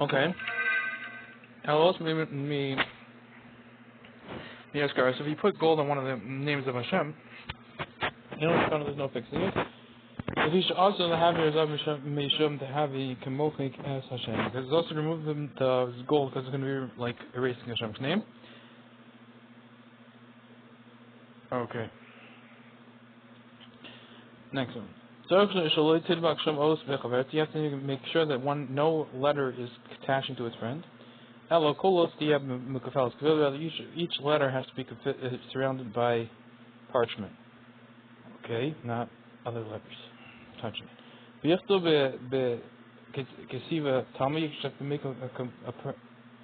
Okay. Elos me Yaskar. So if you put gold on one of the names of Hashem, there's no fixing it. If you should also have yours of Mishum to have the Kamochik as Hashem. Because it's also remove the gold because it's going to be like erasing Hashem's name. Okay. Next one. You have to make sure that no letter is attaching to its friend. Each letter has to be surrounded by parchment. Okay, not other letters touching it. You have to make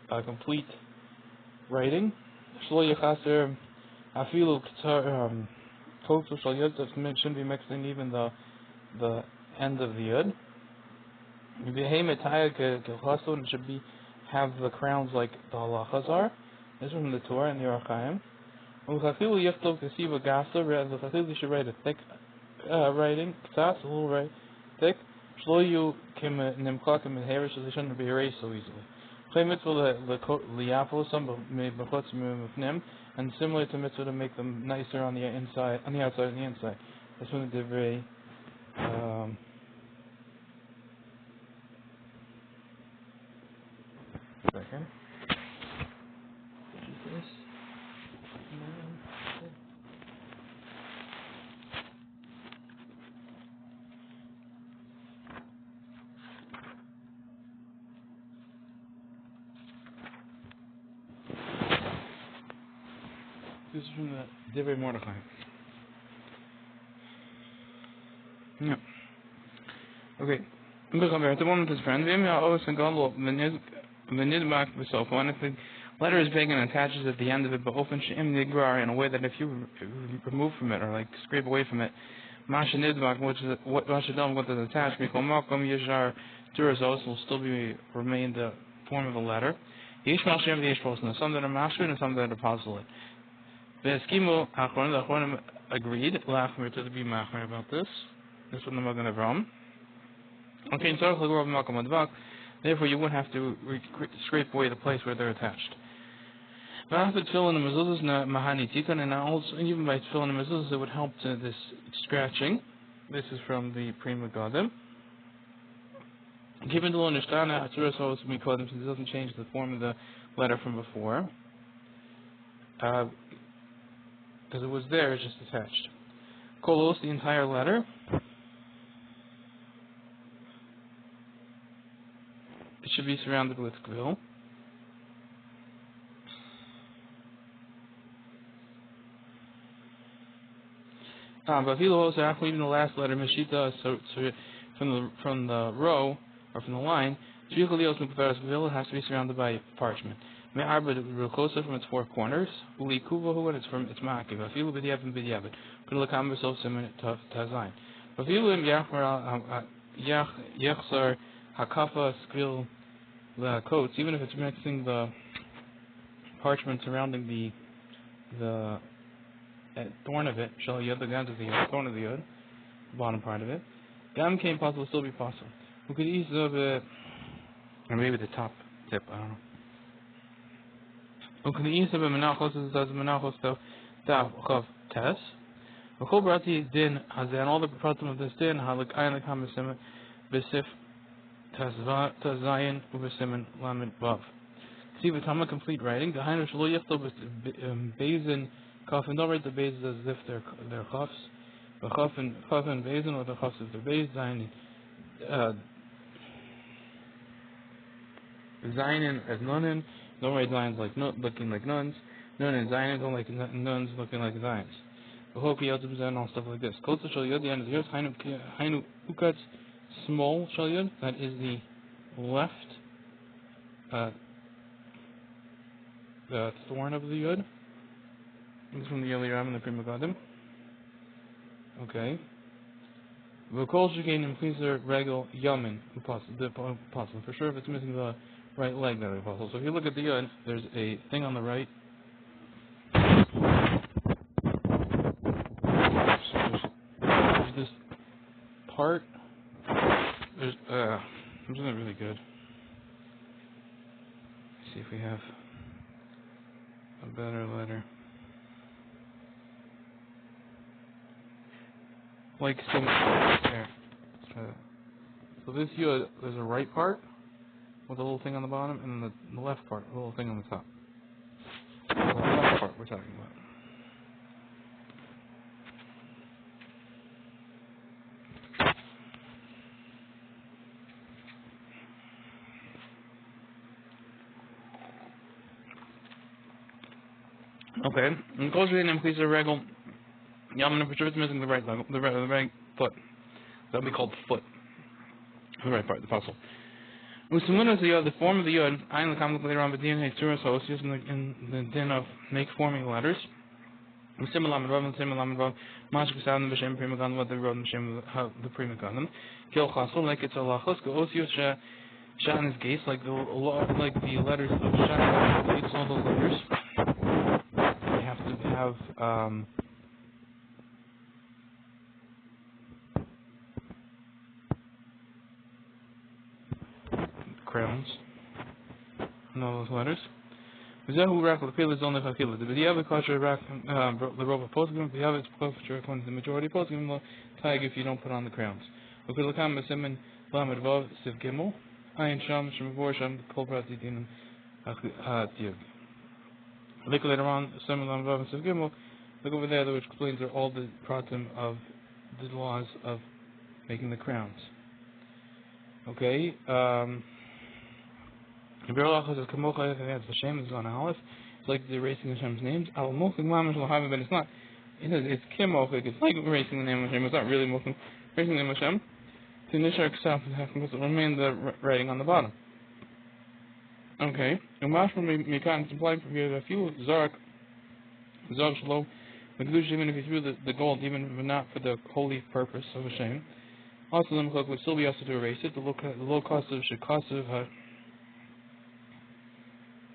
a complete writing. Shouldn't be mixing even the end of the yud. It should be have the crowns like the halachas are. This is from the Torah and the Orach Chaim. You should write a thick writing, a little thick. So they shouldn't be erased so easily. And similar to mitzvah to make them nicer on the inside, on the outside and the inside. That's when they're very second. This is from the Divrei Mordechai. Yeah. Okay. The one with his friend. When if the letter is big and attaches at the end of it, but opens in a way that if you remove from it or like scrape away from it, which is what is attached, will still remain the form of a letter. Some that are mashkin and some that are positive. The Achronim agreed to be machmer about this. This was the Magen Avram. Okay, therefore you wouldn't have to scrape away the place where they're attached. And also, even by tefillin and mezuzahs, it would help to this scratching. This is from the Pri Megadim. Given to understand that since it doesn't change the form of the letter from before, because it was there, it's just attached. Kolos, the entire letter. It should be surrounded with kvil. But even the last letter, Meshita, so from the row or from the line, it has to be surrounded by parchment. Real closer from its four corners. Uli kuvahu, and it's from its makiv. Afilu b'diavad and b'diavad. Put a lakam b'sof siman tazayin. Afilu im yachzar hakafa skvil coats. Even if it's mixing the parchment surrounding the thorn of it, shall yod the guns of the thorn of the yod, the bottom part of it. Gam came possible, still be possible. We could ease or maybe the top tip. I don't know. Okay, the ease of a menachos is as menachos dav chav tes. The whole brati din hazan all the pratim of this din halak ayin lekam b'simen b'sif tazayin u'b'simen lamed vav. See the Tama complete writing. The hainu shlo yichto bezin kafin. Don't write the bezin as if they're chafs. The chafin bezin or the chafs if they're bez. Zayin as nonin. Don't write zayins looking like nuns. Nun and zayin don't like nuns looking like zayins. The whole piyotim and all stuff like this. Kotza shal yod, the end of the yod. Hainu ukatz small shal yod. That is the left the thorn of the yod. This is from the earlier Ram and the Pri Megadim. Okay. V'kol shekain and pleaser regel yamin possible. For sure, if it's missing the right leg, that would be possible. So if you look at the yod, there's a thing on the right. There's this part. There's this isn't really good. Let's see if we have a better letter. Like there. So this yud, there's a right part with a little thing on the bottom, and then the left part, a little thing on the top. The left part we're talking about. Okay. And goes in and please a regal. Yaman for sure it's missing the right leg, the right foot. That would be called foot. The right part, the puzzle. Usumun is the form of the yod. I in the comment later on, but DNA Tzuras Hosius in the din of make forming letters. Similar Rav and similar Rav. Mashka sound the B'Shem Primagan what the Rav B'Shem the Primagan. Gil Chasol like it's a lachos. Go Osius Shan is gates like the letters of Shan gates. All those letters. They have to have crowns. And all those letters. Zehu rak l'pil is only chakila. The b'diavad kosher rak the robe of poskim. B'diavad kosher according to the majority of poskim. Lo tag if you don't put on the crowns. Ukilakam b'simin lamed vav siv gimel. Ayin sham shemavor sham kol prati dinim tiyug. Look later on simin lamed vav siv gimel. Look over there which explains all the pratim of the laws of making the crowns. Okay. The berura says kamocha has Hashem is on alef. It's like the erasing Hashem's names. Al mochik mamish l'havim, but it's not. It's kimochik. It's like erasing the name of Hashem. It's not really mochik erasing the name of Hashem. To nishar ksaf because it remain the writing on the bottom. Okay. Umash from mikan is implied from here that if you zark shlo, even if you threw the gold, even if not for the holy purpose of Hashem, also the mechok would still be asked to erase it. The low cost of shekasav.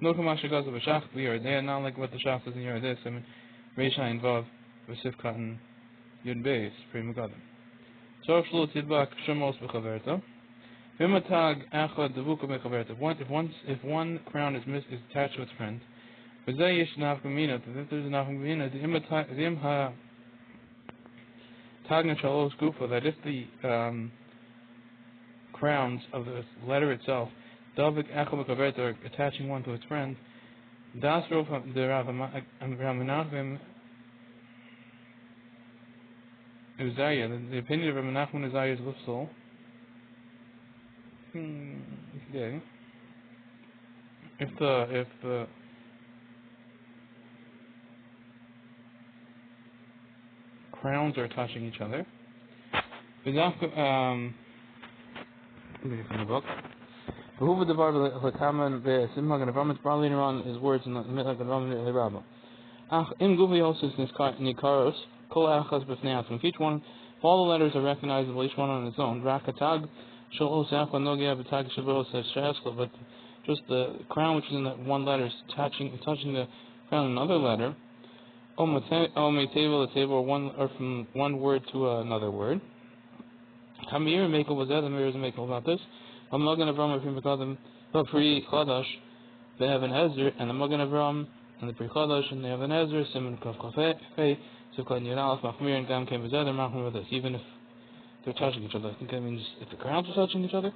No kamash goes of a shach they are not like what the shach says in Yeridis. I mean, Reisha and Vav, Vesifkat and Yud Beis, Prima Gadim. So if Shlo Tidbak Shemos Bechaverta, Vimatag Achad Devuka Bechaverta. If one crown is attached to its friend, V'zay Yish Nafkamina. If there's a Nafkamina, the Imha Tagna Shalos Gufa. That if the crowns of the letter itself. Davik Echel Bekavet are attaching one to its friend. Das Rov the Rav Menachem Uzziah. The opinion of Rav Menachem Uzziah is Lufsol. Okay. If the crowns are touching each other, from the book. Who the bar lekaman be'simha ganavam brought later on his words in the ganavam le'rabba. Ach im guvios is nikaros kol achas b'fnei. Each one, all the letters are recognizable, each one on its own. Rakatag shol osach nogia b'tag shavos shashla, but just the crown which is in that one letter is touching the crown in another letter. Table the table or from one word to another word. Hamir Mekel was there. The mirror is Mekel about this. I'm not going to Avram the pre Chodesh. They have an Ezra, and the Magen Avram and the pre Chodesh, and they have an Ezra. Simon Kaf Kafei, Sivkot Yud Alef, Machmir and Gam came with other Machmir with this. Even if they're touching each other, I think that means if the crowns are touching each other.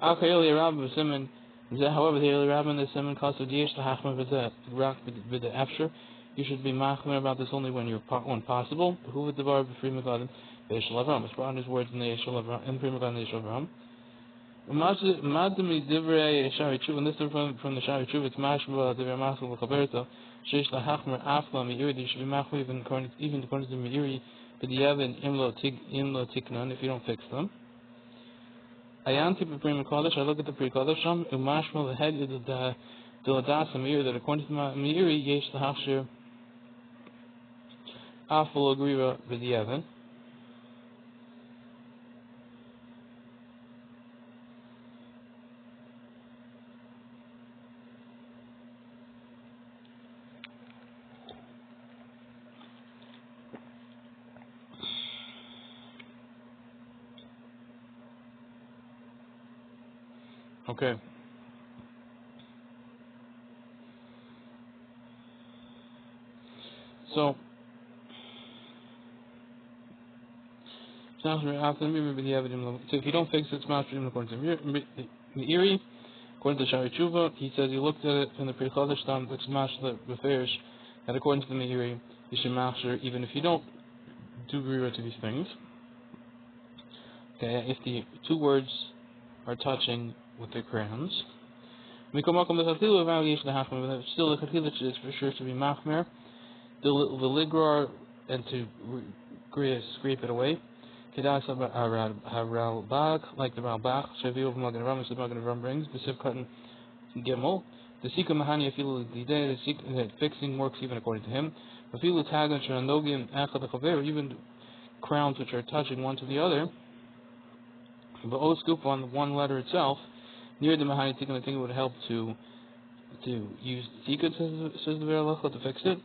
Al Kayeli Rabbi Simon. However, the Eli Rabbi and the Simon cost of Dish to Hachmer with the Afshir. You should be Machmir about this only when possible. Who would the bar be free Megadim? The Yeshul Avram. It's brought in his words in the Yeshul Avram, in Prima God in the Yeshul Avram. Madami Divrei Shari Chuv, and this is from the Shari Chuv, it's Mashba, Divrei Masal, Chaberta, Sheish Lahachmer, Afla, Meiri, you should be Machmir even according to Meiri, but the Yavin, Imlo Tiknan, if you don't fix them. Ayanti Prima Kodesh, I look at the Pre Kodesh, Umashma, the head of the Diladas, Meiri, that according to Meiri, Yesh Lahachshir, Afla, Agriva, with the Yavin. Okay. So if you don't fix it, it's mashrim according to Meiri. According to Shari Tshuva, he says he looked at it from the Pri Chodesh Tam, which is mashla beferish, and according to the Meiri, you should mashir even if you don't do berura to these things. Okay, if the two words are touching with their crowns. Still, the chatila is for sure to be machmer, the ligrar, and to scrape it away. Kedas haralbag, like the Ralbach, Shaviu Magen Ram, the Magen Ram brings, the Sivkatan Gimel. The Sikha Mahani Afilu Dide, the fixing works even according to him. Afilu Tagan Shanogim Echad Chaver, even crowns which are touching one to the other. The O scoop on one letter itself, near the Mahani Tikkun, I think it would help to use Tikkun, says the Veralacha, to fix it.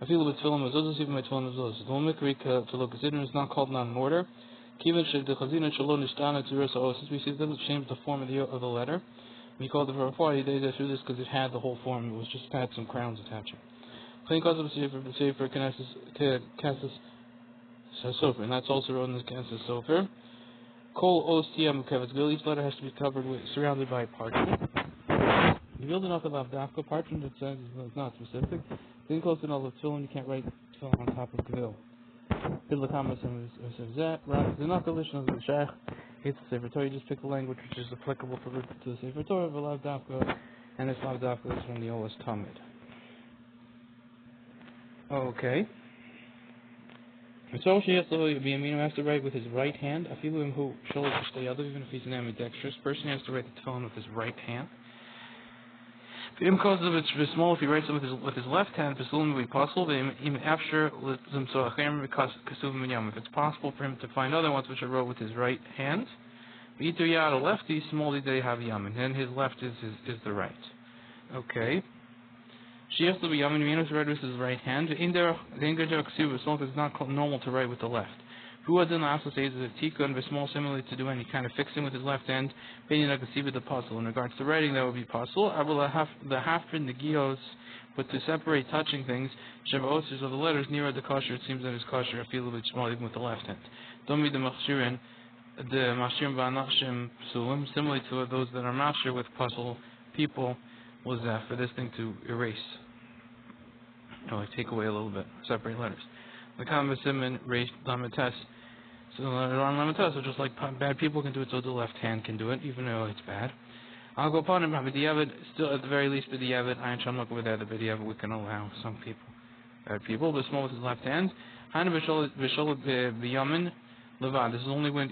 Afilu with Tfilim Mezuzos, even by Tfilim Mezuzos. The Mikrik to look considered is not called not in order. Kivan the Chazina Shalom Nishtana to Rasa, since we see it doesn't change the form of the letter. We called it for 40 days through this because it had the whole form. It was just had some crowns attaching. Clean cause of the Sefer Kassis Sofer, and that's also wrote in the Kassis Sofer. Kol Ostiam Kevitz. Each letter has to be covered with, surrounded by parchment. You build enough about Dafka parchment that says it's not specific. Then close to all the tefillin, you can't write tefillin on top of Kavil. The Nakalishn of the Shach, it's the Sefer Torah. You just pick the language which is applicable to the Sefer Torah, V'lav Dafka, and this Lav Dafka is from the Olas Talmud. Okay. So she has to be has to write with his right hand. Afilu who sholosh shtei, even if he's an ambidextrous person, he has to write the tefillin with his right hand. Because of it's small, if he writes it with his left hand, if it's possible for him to find other ones which are wrote with his right hand, lefty, small they have yamin, and his left is the right. Okay. She has to be yamin, to write with his right hand. In there, the English is not normal to write with the left. Who also says that Tikkun V'Small similarly to do any kind of fixing with his left hand, the puzzle. In regards to writing, that would be possible. The hafrin, the gios, but to separate touching things, Shavosers of the letters near the kosher, it seems that it's kosher, I feel a bit small even with the left hand. Don't be the machshirin, the mashim v'anashim psulim, similarly to those that are mashir with puzzle people, was for this thing to erase, take away a little bit, separate letters. The Kamasim raised Lamites. So on Lamites, so just like bad people can do it, so the left hand can do it, even though it's bad. I'll go upon him, B'diavad, still at the very least, B'diavad, Ayin Shamlok with that, the B'diavad, we can allow some people, bad people, but small with his left hand. Hana B'sholet B'yamin Levad, this is only when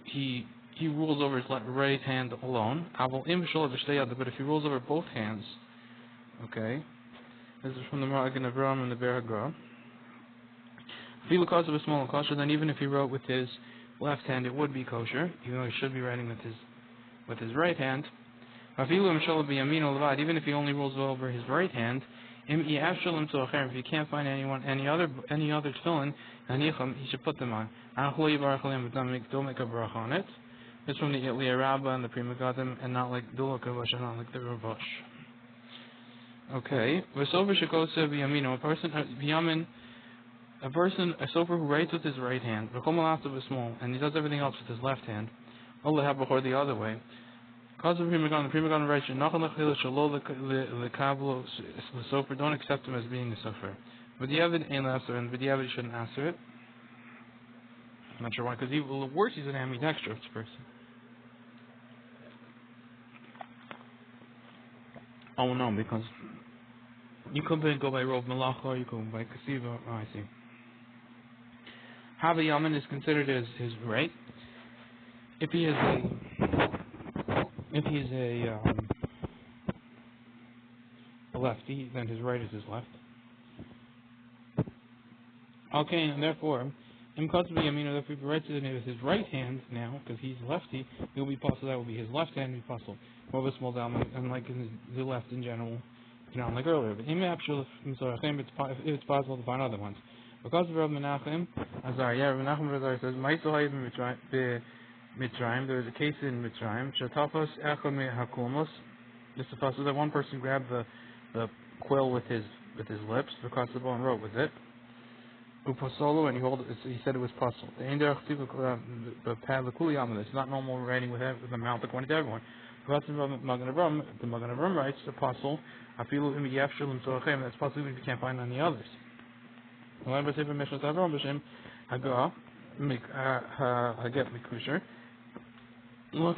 he rules over his right hand alone. Aval Im B'sholet B'shteyad, but if he rules over both hands, okay, this is from the Magen Avraham and the Beragra. Feel cause of a small kosher, then even if he wrote with his left hand, it would be kosher, even though he should be writing with his right hand. Even if he only rules over his right hand, if you can't find any other tefillin, he should put them on. Don't make a brach on it. It's from the Ilya Rabbah and the Pri Megadim, and not like Dulaka, not like the Ravash. Okay. A sofer who writes with his right hand, and he does everything else with his left hand, the other way. Because of the Pri Megadim writes, the sofer, don't accept him as being a sofer. But the Yavid ain't answer, and the Yavid shouldn't answer it. I'm not sure why, because worse, he's an ambidextrous person. Oh no, because you could go by Rov Malacha, or you could go by Kasiva. Oh, I see. Hava Yamin is considered as his right. If he is a lefty, then his right is his left. Okay, and therefore, if he writes it with his right hand now, because he's lefty, it will be possible that will be his left hand, will be possible. More of a small down, unlike the left in general, like earlier. But it's possible to find other ones. Because of Rav Menachem, Rav Menachem says, Mitzrayim, there was a case in Mitzrayim, Shatafas Echa Me Hakulmos. This is possible that one person grabbed the quill with his lips, because the bone wrote with it. Upasolo, and he said it was puzzle. The it's not normal writing with the mouth according to everyone. The Magen Avraham writes the puzzle. That's puzzle even if you can't find any others. Look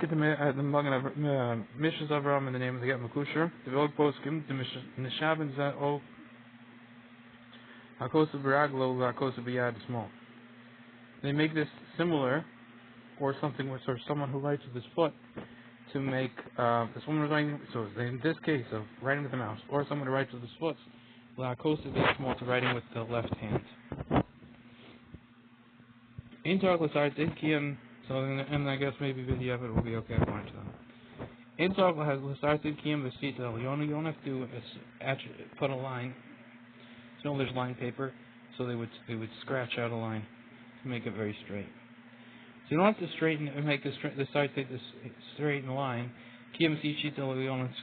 at the Magen Mishnas Avraham in the name of the Get Makusher. The Vog Poskim, the Nishaben Zao Hakosa Baraglo, Hakosa Biyad small. They make this similar, or something with sort of someone who writes with his foot to make this woman was writing. So in this case of writing with the mouse, or someone who writes with his foot, Hakosa Biyad small to writing with the left hand. In Tarkla Sartin Kiyam. So, and I guess maybe video will be okay according to them. In Tarkla has Sartin Kiyam Vesita. You don't have to put a line. So there's line paper, so they would scratch out a line to make it very straight. So you don't have to straighten and make the side take this straight line. Kiyam Vesita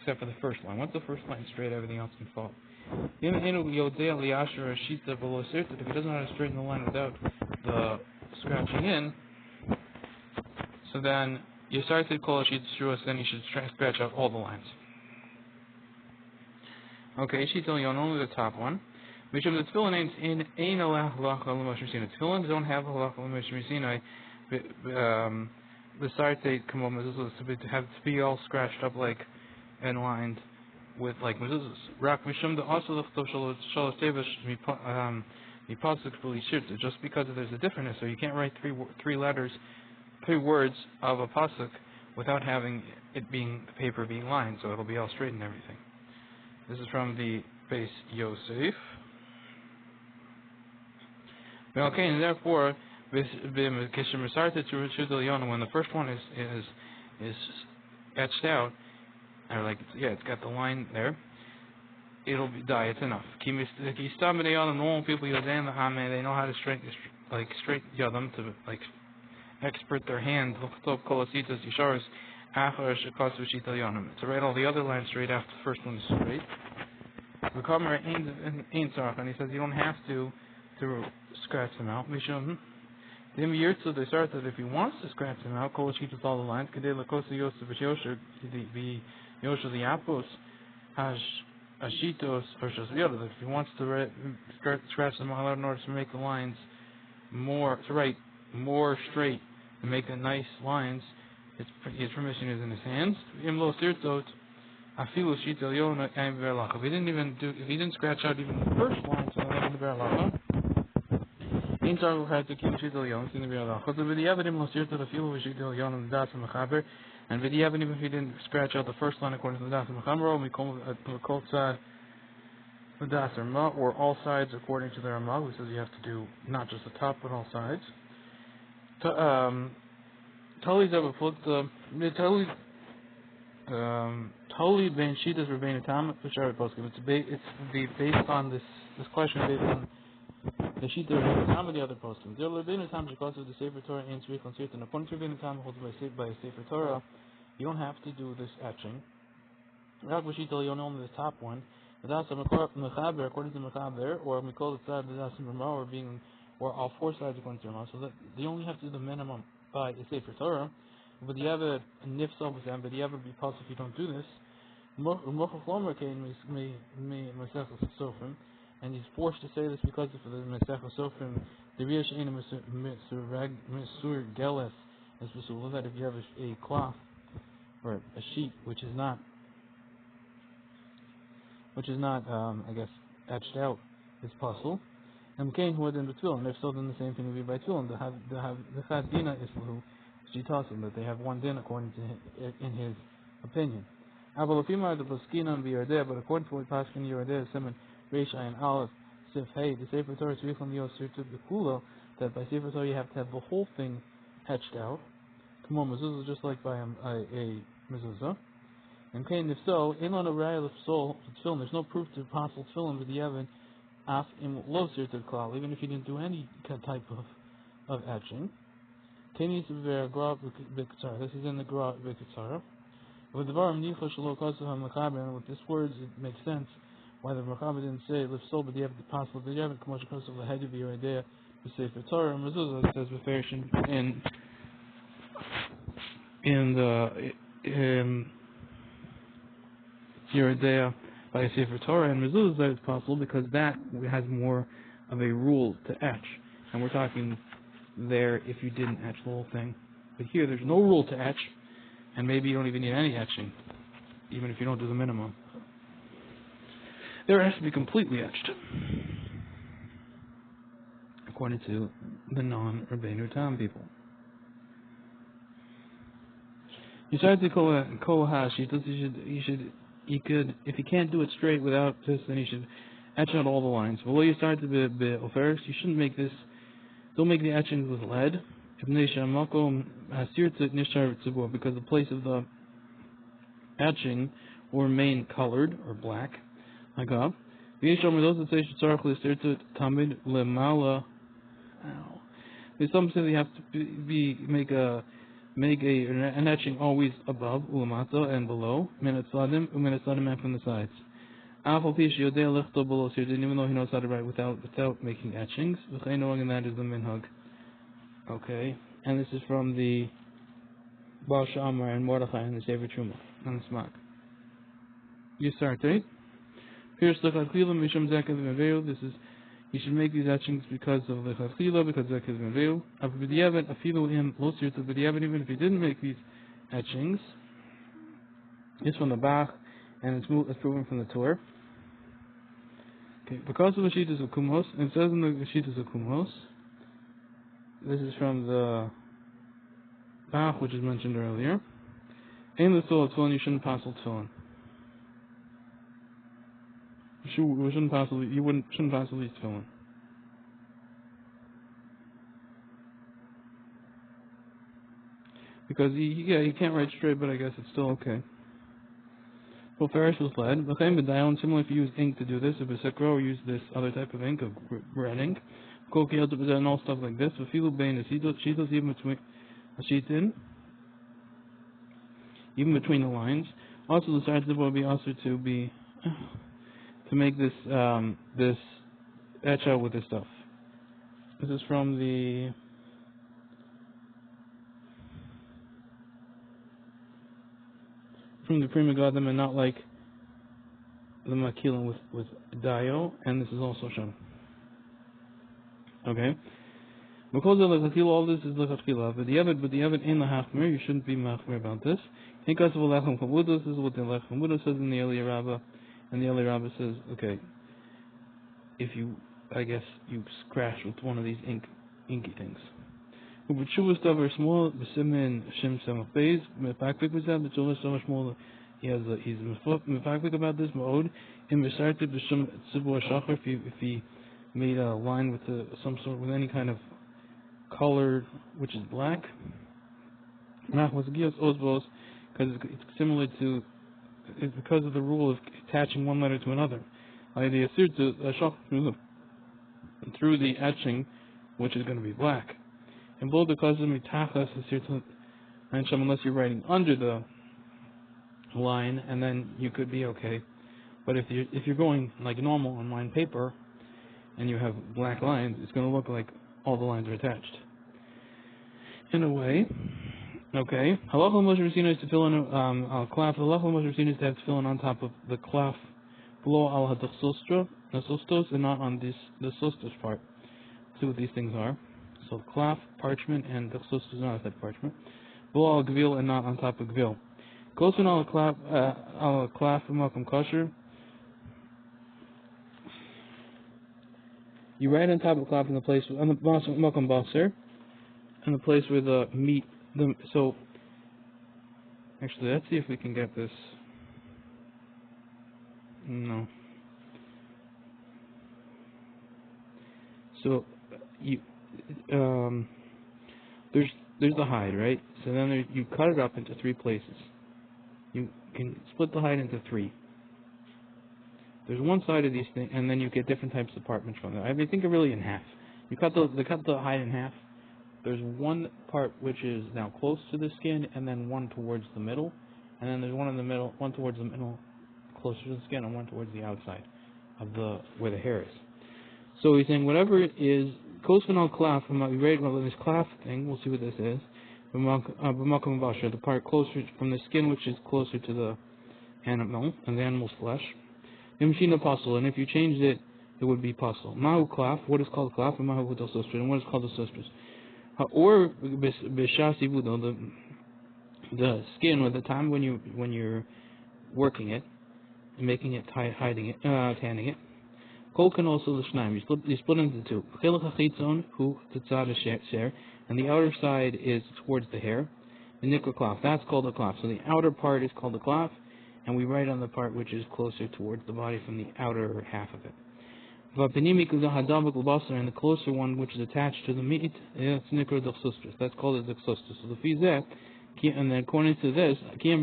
except for the first line. Once the first line is straight, everything else can fall. If he doesn't know how to straighten the line without the scratching in, so then you start to call a sheet through us, then you should scratch out all the lines. Okay, sheet only the top one. Which of the tefillin ain't alef halacha l'moshe. Tefillin don't have halacha l'moshe. The sarte come up to have to be all scratched up like and lined with like mezuzahs. Rak mishum the also the shalosh tevash mipasuk b'lishirta. Just because there's a difference, so you can't write three words of a pasuk without having it being the paper being lined, so it'll be all straight and everything. This is from the base Yosef. Okay, and therefore, when the first one is etched out, or like it's got the line there, it'll be die. It's enough. Normal people they know how to straighten them to like expert their hand to write all the other lines straight after the first one is straight. And he says you don't have to scratch them out. They start that if he wants to scratch them out, all the lines. If he wants to scratch them out in order to make the lines more straight and make the nice lines, his permission is in his hands. If he didn't scratch out even the first line, so in the berura, in Targul had to keep Shidel Yon in the berura. Because the Vidyavadim lost here to the field of Shidel Yon and the Das and Mechaber, and Vidyavadim if he didn't scratch out the first line according to the Das and Mechaber, we call it the Das or Ma, or all sides according to the Ramah, who says you have to do not just the top but all sides. Totally ben shitas rebein tam which are poskim. It's based on this question based on the shita rebein tam and the other poskim. There rebein tam because of the Sefer Torah and Tzrich on Sirtan. According to rebein tam holds by a Sefer Torah, you don't have to do this etching. Rak b'shita you only the top one. The das mechaber according to mechaber, or we call it tzad the das or being or all four sides according to Ramah. So that they only have to do the minimum by a Sefer Torah. But you have a nifsal with them, but you have a be possible if you don't do this. And he's forced to say this because of the Mesech Sofrim, the Riyash Ein Mesur Geles is that if you have a cloth or a sheet which is not I guess etched out, is possible. And Cain who in the tefillin, if so, then the same thing would be by tefillin. The Chadina is who. She tells him that they have one din according to in his opinion. But according to what Paskin Yerodeh Simon Reish Ayin Aleph Sif Hey, the Sefer Torah Tzrichon Yosir to the Kula, that by Sefer Torah you have to have the whole thing etched out. Come on, mezuzah just like by a mezuzah. And Cain, if so, Elon Arayel Soul film. There's no proof to apostle film with the Yevon Af Im Losir to the Klal, even if he didn't do any type of etching. This is in the Gra B'Kitzara. With the Varam Nichosh Lo Kosovam Mechaber, and with this words it makes sense. why the Mechaber didn't say lift soul, but you have the possible that you have a commercial cost of the head of your idea to say for Torah and Mezuzah. It says Befershin in your idea by a Sefer Torah and Mezuzah that it's possible because that has more of a rule to etch, and we're talking there if you didn't etch the whole thing. But here there's no rule to etch, and maybe you don't even need any etching, even if you don't do the minimum. There has to be completely etched, according to the non-Rabbeinu Tam people. You start to kol hashitas. You could, if you can't do it straight without this, then you should etch out all the lines. Well, you start to be oferis. You shouldn't make this. Don't make the etchings with lead. Because the place of the etching will remain colored or black. Like up. There's some say that you have to make an etching always above ulamata and below minatzadim and from the sides. Even though he knows how to write without making etchings, and that is the minhag. Okay, and this is from the Baal Shamar and Mordechai and the Sefer Truma and the Smak. You start, right? This is, you should make these etchings because of lechatchila, because zekez meveu. Even if you didn't make these etchings, it's from the Bach, and it's proven from the Torah. Okay, because of the Shitas of Kumhos, it says in the Shitas of Kumhos, this is from the Bach, which is mentioned earlier. In the soul of tefillin, you shouldn't pass tefillin. You shouldn't pass the least tefillin. Because he can't write straight, but I guess it's still okay. Well, Farish was lead. Similar if you use ink to do this, if it's or use this other type of ink, of red ink. And all stuff like this. Even between the lines. Also, the sides will be also to make this this etch out with this stuff. This is from the Prima Godim, and not like the Makilim with Dio, and this is also shown. Okay? Because of all this is lechatchila, but the Evid in the Hachmir, you shouldn't be machmir about this. Because of Lechem Chavudos, this is what the Lechem Chavudos says in the Eli Rabbah, and the Eli Rabbah says, okay, if you scratch with one of these inky things. But Shuvah Stavar small, B'simin Shem Samach Beis, Mefakvik was that, but Shuvah Stavar small, he's Mefakvik about this, Ma'od, in Mesartib B'Shem Tzibur Shachar, if he made a line with with any kind of color which is black. Was Gios Osbos, because it's similar to, it's because of the rule of attaching one letter to another. The assert to through the etching, which is going to be black. And below the cousin mitachas unless you're writing under the line, and then you could be okay. But if you're going like normal on line paper, and you have black lines, it's going to look like all the lines are attached. In a way, okay. Halacha Moshe Rabbeinu is to fill in al klaf. Halacha Moshe Rabbeinu is to have to fill in on top of the klaf, below al hadachsostos, and not on the sostos part. See what these things are. So klaf, parchment, and dachsostos is not a type of parchment. Below al gvil and not on top of gvil. Kosun al klaf malkam kosher. You write on top of the klaf in the place on the malkam baser, in the place where the meat. So actually, let's see if we can get this. No. So there's the hide, right? So then you cut it up into three places. You can split the hide into three. There's one side of these things, and then you get different types of compartments from there. I mean, think of really in half. You cut the hide in half. There's one part which is now close to the skin, and then one towards the middle, and then there's one in the middle, one towards the middle, closer to the skin, and one towards the outside. where the hair is. So he's saying whatever is kosfin al klaf, we read about this klaf thing. We'll see what this is. The part closer from the skin, which is closer to the animal and the animal's flesh. Mishna pasul, and if you changed it, it would be pasul. Mahu klaf, what is called klaf, and mahu hudal and what is called the sisters. Or b'shasi vudo, the skin, or the time when you're working it, making it, hiding it, tanning it. Kol can also the shnaim. You split into two. Chilach hachitzon hu tetzad share, and the outer side is towards the hair. The nikra klaf, that's called a klaf. So the outer part is called a klaf, and we write on the part which is closer towards the body from the outer half of it. And the closer one, which is attached to the meat, that's nikra dechsustris. That's called a dechsustris. So the fizeh, and then according to this, when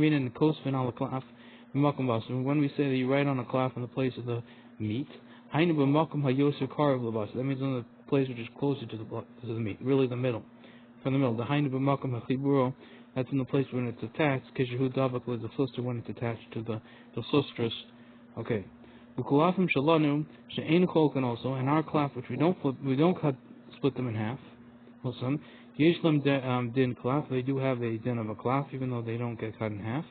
we say that you write on a klaf in the place of the meat, that means on the place which is closer to the meat, really the middle, from the middle. The that's in the place when it's attached. The fluster when it's attached to the flustris. Okay. And our klaf, which we don't split them in half. Listen, din klaf, they do have a din of a klaf, even though they don't get cut in half.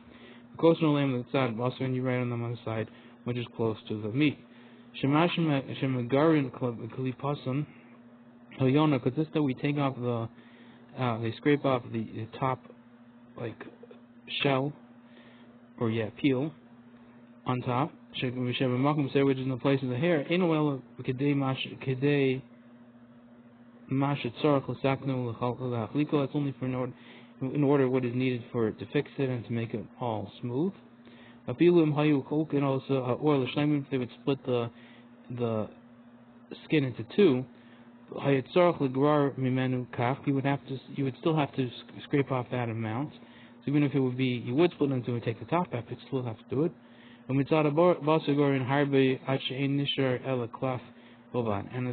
And you write on them on the side, which is close to the meat. Because this that we take off they scrape off the top, like shell, or peel on top, which is in the place of the hair. That's only for in order what is needed for it to fix it and to make it all smooth. And also, or if they would split the skin into two, you would still have to scrape off that amount. So even if you would split it into and take the top off, you'd still have to do it. And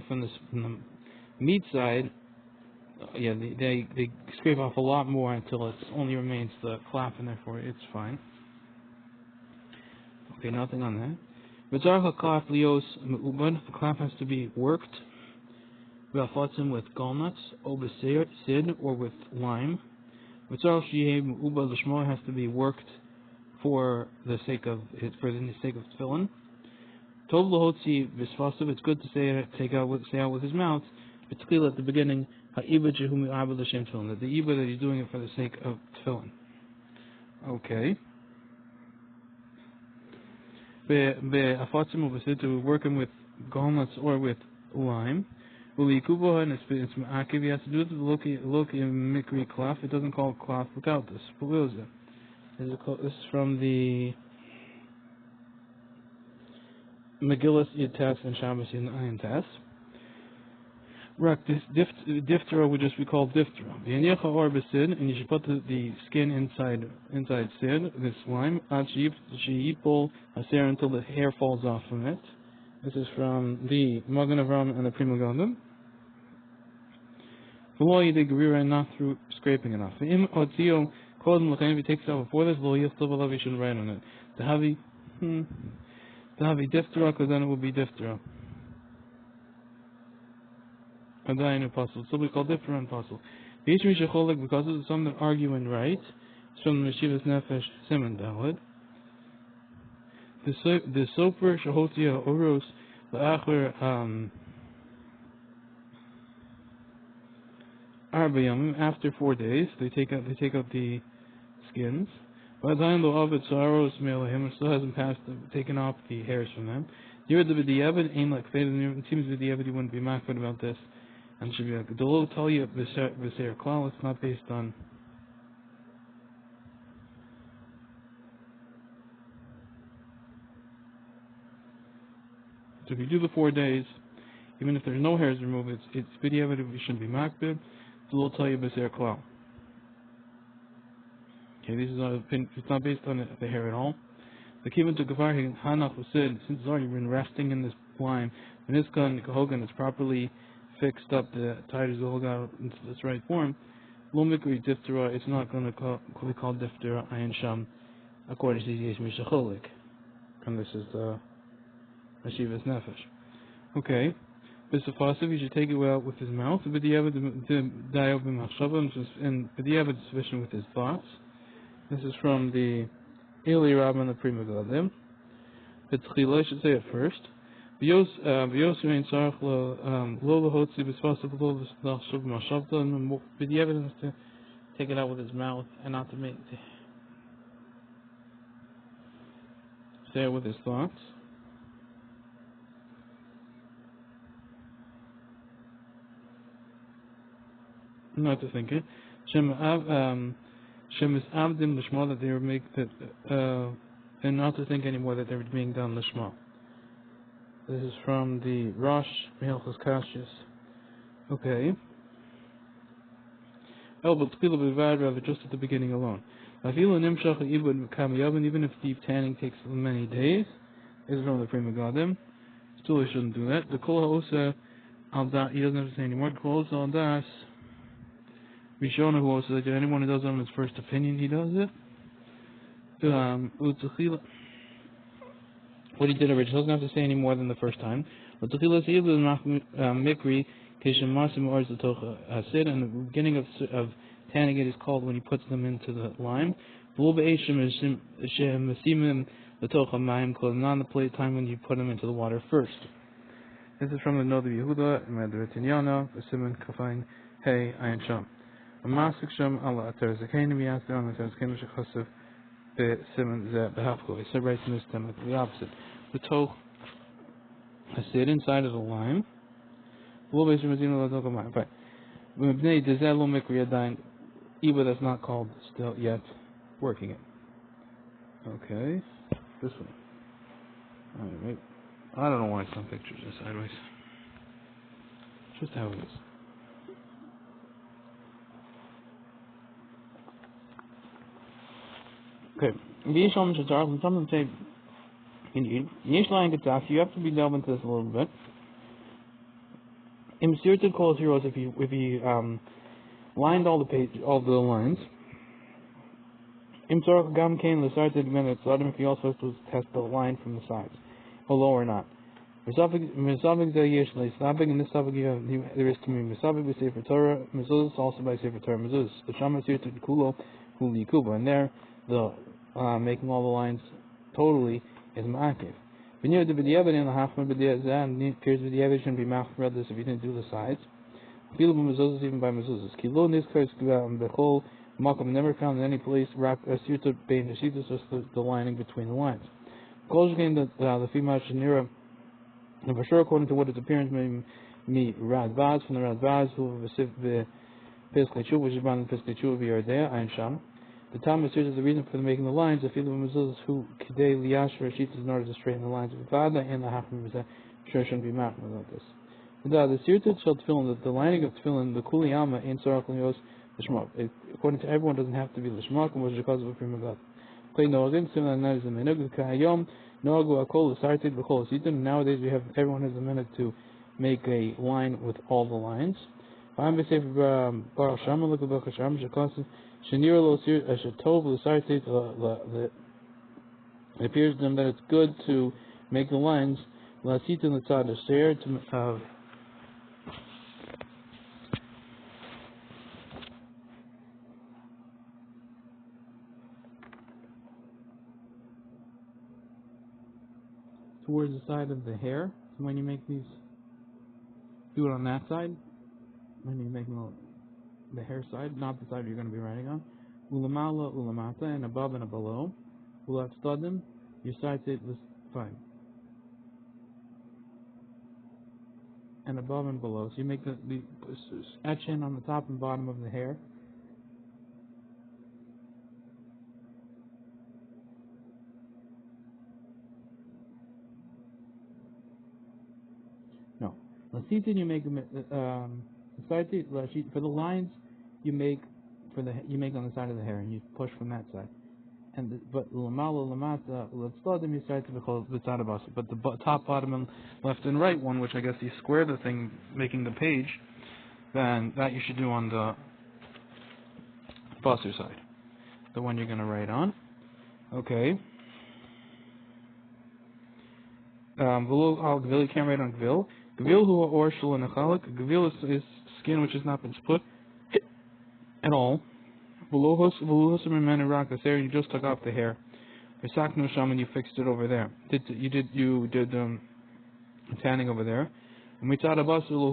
from the meat side, they scrape off a lot more until it only remains the klaf, and therefore it's fine. Okay, nothing on that. The klaf has to be worked with gallnuts, sid, or with lime. It has to be worked for the sake of tefillin. It's good to say out with his mouth. It's clear at the beginning that the ibad that he's doing it for the sake of tefillin. Okay. To work him with gallnuts or with lime. And he has to do it with the mikri klaf. It doesn't call klaf without this. This is from the Megillas Yitas and Shabbos in Ayin Tes. This diphthera would just be called diphthera. And you should put the skin inside sid, this lime, until the hair falls off from it. This is from the Magen Avram and the Pri Megadim. Not through scraping it off. If he takes it out before this, you shouldn't write on it. The heavy diphthera, because then it will be diphthera. Adayin apostle. So we call diphthera and apostle. Because of some that argue and write. It's from the Meshivas Nefesh Siman Daled. The soper shahotia oros la'acher arbayamim, after 4 days they take out the skins. But it still hasn't taken off the hairs from them. It seems that the Yavad wouldn't be makfid about this, and should be like the low talia b'seir klal. It's not based on. So if you do the 4 days, even if there's no hairs removed, it's b'diavad. It shouldn't be makfid. The low talia b'seir klal. Okay, this is it's not based on the hair at all. The kibbutz to Gavar Hanach was said, since it's already been resting in this lime, and this gun Hogan is properly fixed up, the tied the Hogan into its right form. Lomikri diphthera, it's not going to be called diphthera ayin sham, according to the Yesh Mishacholik. And this is the Ashivas Nefesh. Okay. B'safasiv, you should take it out with his mouth. B'diavad dayo b'machshava, and b'diavad is sufficient with his thoughts. This is from the Eli Rabbah and the Pri Megadim. B'tchila, I should say it first. B'yosu ein tzarech lo lahotzi b'safasiv lo l'chshav b'machshavta, and b'diavad has to take it out with his mouth and not to say it with his thoughts. Not to think it. Shem is abdim l'shma, that they were and not to think anymore that they were being done l'shma. This is from the Rosh Mehilchos Kashyas. Okay. But rather just at the beginning alone. Even if deep tanning takes many days, this is from the Pri Megadim. Still, he shouldn't do that. The kol ha'osa al das, he doesn't have to say anymore. Kol ha'osa al das. Rishona, who also said anyone who does it on his first opinion, he does it. What he did originally, he doesn't have to say any more than the first time. And the beginning of tanning it is called when he puts them into the lime. Not the plate time when you put them into the water first. This is from the Noda Yehuda, Madre Tinyana, Simon Kafain, Hey, Ayin Sham. A Masik Sham Allah Atar Zakain, we asked on the Tazkin Shekhasav, Be Simon Zeb Behafko. He said right in this time, the opposite. The toe, I sit inside of the lime. Right. Eba that's not called still yet working it. Okay. This one. Alright. I don't know why some pictures are sideways. Just how it is. Okay. Some say indeed. You have to be delved into this a little bit. Imsirted calls heroes if he lined all the lines. Imsarach gam kain l'sarted minutes. If he also has to test the line from the sides, below or not. Misavig zayesh leisabig, and this sabig there is to me misavig by Sefer Torah, mezuzah also by Sefer Torah mezuzah. The shama sirted kulo huli kuba, and there the making all the lines totally is ma'akev. When you have the b'diavad in the hachman b'diavad, and it appears b'diavad shouldn't be machmer this if you didn't do the sides. Feel mezuzahs even by mezuzahs. Kilo niskar bechol makam, never found in any place wrap sirtut bein hashitas, just the lining between the lines. Kol shkein the female shenira, and for sure according to what its appearance may radbaz from the radbaz who the piskei tshuva, which is bound in piskei tshuva v'yardea ayin sham. The Talmud says the reason for making the lines, the field of mezuzahs who kidei liyash rashitas, in order to straighten the lines of vada and the hachman sure shouldn't be machmer about this. The sirtut shel tefillin, the lining of tefillin, the kuliyama in sarach lios l'shmak. According to everyone, doesn't have to be l'shmak, and was because of a Pri Megadim. Play noagin similar to the minhag kayom noagu akol l'sartit b'chol l'sitim. Nowadays everyone has a minute to make a line with all the lines. I'm going to say Baruch Shama look at Baruch Shama shekos shenir lo sir shetov l'sartit. It appears to them that it's good to make the lines l'asitin l'tzad asher to towards the side of the hair. So when you make these, do it on that side. When you make the hair side, not the side you're going to be writing on. Ulamala, ulamata, and above and below. Ulatstadim, your side it was fine. And above and below. So you make the etch in on the top and bottom of the hair. Lasitin, you make for the lines you make on the side of the hair, and you push from that side. But lamata let's you start to be but the top, bottom, and left and right one, which I guess you square the thing, making the page, then that you should do on the basur side, the one you're going to write on. Okay. V'lo al gvil, you can't write on gvil. Gvil hu or shul nechalik. Gvil is skin which has not been split at all. V'lo hosam remenu rak hair, you just took off the hair. V'saknu sham, and you fixed it over there. You did tanning over there. And we taught about from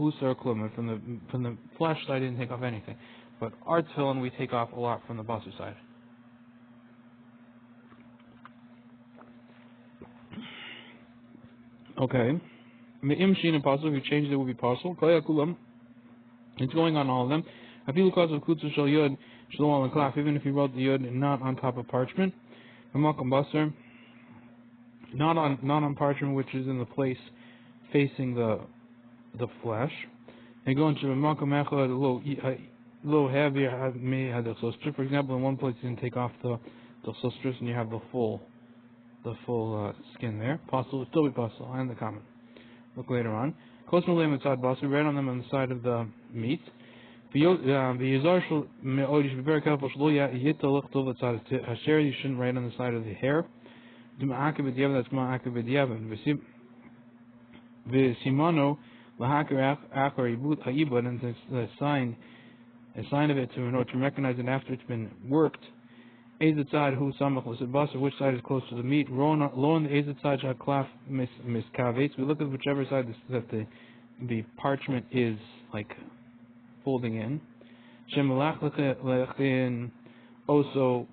the flesh side, I didn't take off anything. But our tefillin, we take off a lot from the basar side. Okay. Me'im shin and pasul, if you changed it, would be pasul. Kayakulam, it's going on all of them. Afilu kazav kutzu shal yud, shalom al klaf, even if you wrote the yud not on top of parchment. Mamakam basar, not on parchment, which is in the place facing the flesh. And going to mamakam echad low heavier may have the chostra. For example, in one place you didn't take off the chostra, and you have the full skin there. Pasul will still be pasul, and the common. Look later on. Kosmalim and tzad basar, right on them on the side of the meat. You should be very careful. You shouldn't write on the side of the hair. That's V'simano l'hakir achar ibut ha'ibud, and it's a sign of it to in order to recognize it after it's been worked. Ezetzad hu samach l'sebasar, which side is close to the meat. Lo on the ezetzad shaklaf miskavetz. We look at whichever side that the parchment is like folding in. Shemalach lechin also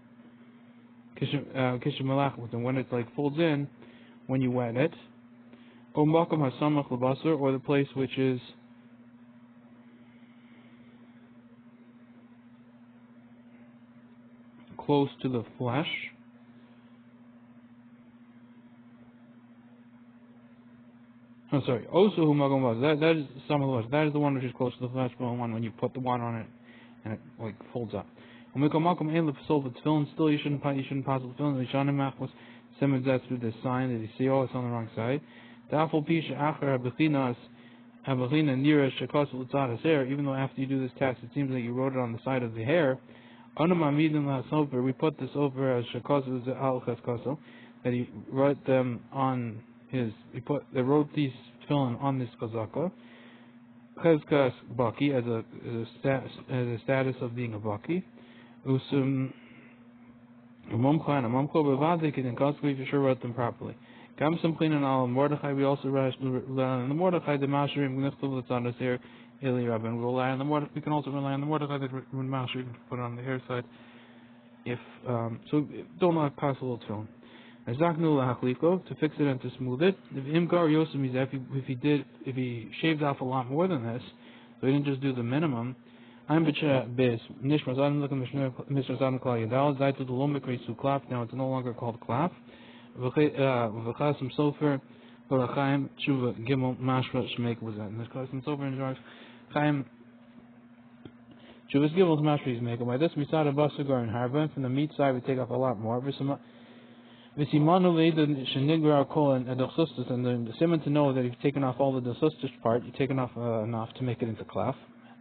kishemalach, when it like folds in when you wet it. O makam hasamach lebasar, or the place which is close to the flesh. I'm sorry. Also, who magam was that is some of the that is the one which is close to the flesh one when you put the water on it and it like folds up. When we come makam in the tefillin, still you shouldn't pass the tefillin. The shanim was similar to the sign that you see. Oh, it's on the wrong side. Even though after you do this task, it seems like you wrote it on the side of the hair. We put this over as that he wrote them on his. They wrote these tefillin on this kazaka. Chezkas baki as a status of being a baki. Usum mumcha and a mumcha bevadik, and consequently, if you sure wrote them properly. Gam some clean and all Mordechai. We also learn the Mordechai the Mashirim Gnichtul Latzadas here Eli Rabban. We rely on the Mordechai. We can also rely on the Mordechai that when Mashirim put it on the hair side. If so, don't let pass a little tone. Azaknu lahachliko, to fix it and to smooth it. If imgar yosem is if he shaved off a lot more than this, so he didn't just do the minimum. I'm bis nishmas. I'm looking mishnas adam kol yadal zaytu the lomik reisu klaf. Now it's no longer called klaf. V'chasam sofer v'rachaim tshuva gimel mashra shmeik was that. And there's chasam sofer in George chaim tshuva's gimel mashra shmeik. By this we saw the basagar and harban. From the meat side we take off a lot more. V'simanu leida shenigra kol and dechsustus, and the simon to know that if you've taken off all the dechsustus part, you've taken off enough to make it into klaf.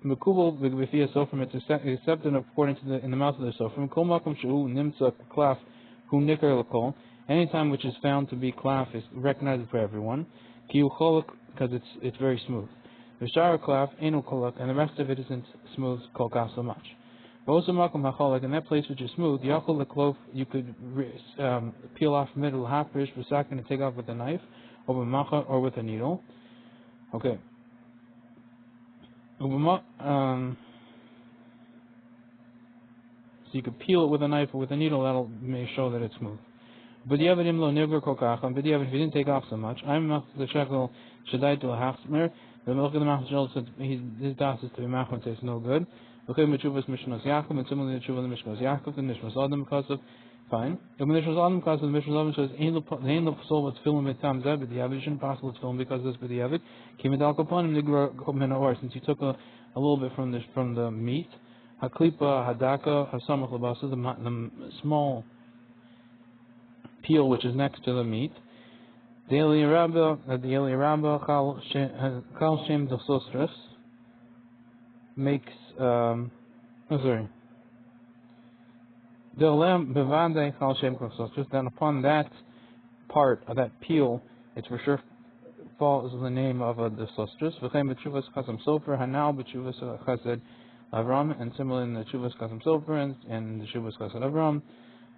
Mekubal v'vifia sofrim, it's accepted according to in the mouth of the sofrim. Kol makom shehu nimtza klaf hu nikar l'kol. Anytime which is found to be klaf is recognized for everyone. Kiyu cholak, because it's very smooth. V'shara klaf enu kolak, and the rest of it isn't smooth kolka so much. V'osa makom hacholak, in that place which is smooth, yachol leklof, you could peel off middle half-rish v'sakin and take off with a knife, or b'macha, or with a needle. Okay. So you could peel it with a knife or with a needle. That'll may show that it's smooth. But if you didn't take off so much, I'm the shekel shadai to a hachsmer. The milk of the machshel said his das is to be machon, it's no good. Okay, mitchuvas mishnas Yaakov, and similarly the tshuva the mishnas Yaakov, and mishnas Adam because of fine. And when mishnas Adam because of the mishnas Adam says the ain't the soul was filmed with tam zeb, but the avid shouldn't possible to film because this but the avid came in dalkaponim nigra komena or since you took a little bit from the meat. Haklipa hadaka hasamach labasa, the small peel which is next to the meat. The Eliyarabba Chal Shem Dosostras makes sorry. The Olam Bevande Chal Shem Dosostras. Then upon that part of that peel, it's for sure falls the name of the sisters. V'chein b'tshuvas kasam sofer hanal b'tshuvas chesed Avram, and similar in the tshuvas kasam sofer and the tshuvas chesed Avram.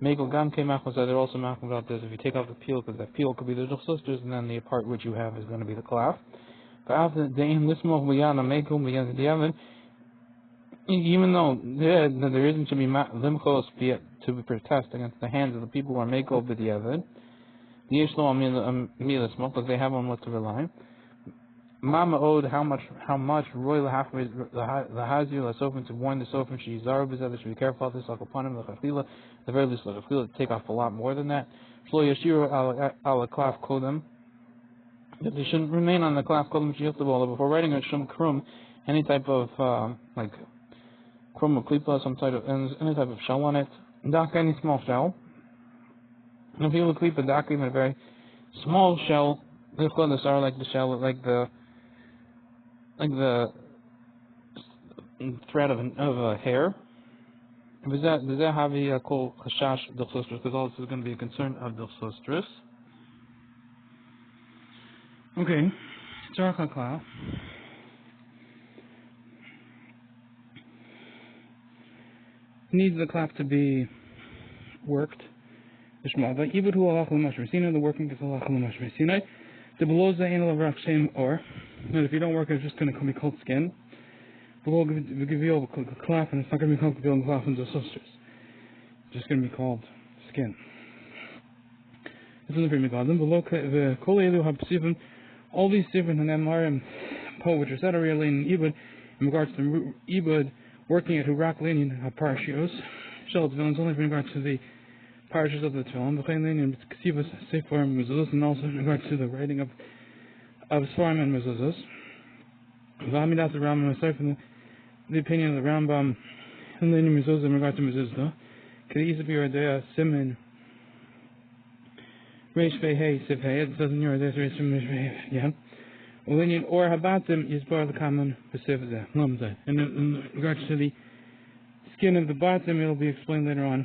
Mekel gam came out, they're also talking about this. If you take out the peel, because that peel could be the sisters, and then the part which you have is going to be the cloth. Even though there isn't to be limchos to be protest against the hands of the people who are meko b'diavad, the yeshlo amilas smoke, because they have on what to rely. Mama owed how much royal lahazir lasofin to warn the sofin she zarubizah, they should be careful of this like upon him the very least to take off a lot more than that. Shlo yashiru ala klaf kodem, that they shouldn't remain on the klaf kodem sheyuchtabola before writing a shum krum, any type of like krum or klipa, any type of shell on it. Daka, any small shell. And if you look klipa daka, even a very small shell, the are like the shell, like the thread of a hair. Does that have a called chashash d'chsostris? Because all this is going to be a concern of d'chsostris. Okay, tzarach hakla. Needs the clap to be worked. The shmava ibud hu alach l'mashmer, the working is alach l'mashmer. The below zayin l'vrach shem or. And if you don't work, it's just going to be called skin. Below we give you a clap, and it's not going to be called building clap into sisters. It's just going to be called skin. This is the prima garden. Below the kol elu habsivim, all these different and amarim po which are said are really in ibud in regards to ibud working at hurak linin haparshios. Shel tefillin only in regards to the parashas of the tefillin. V'chein linin ksivas sefer mezuzos, and also in regards to the writing of Svarim and Mezuzos. V'amidas the Rambam, aside from the opinion of the Rambam, and then Mezuzah in regard to Mezuzah, K'di be Yordea Simin Reish Vei Hey Siv Hey. It says in Yordea Reish Vei Hey again. Ulinian or Habatim is bar the common B'Siv Zeh Lamzeh. And in regards to the skin of the Batim, it will be explained later on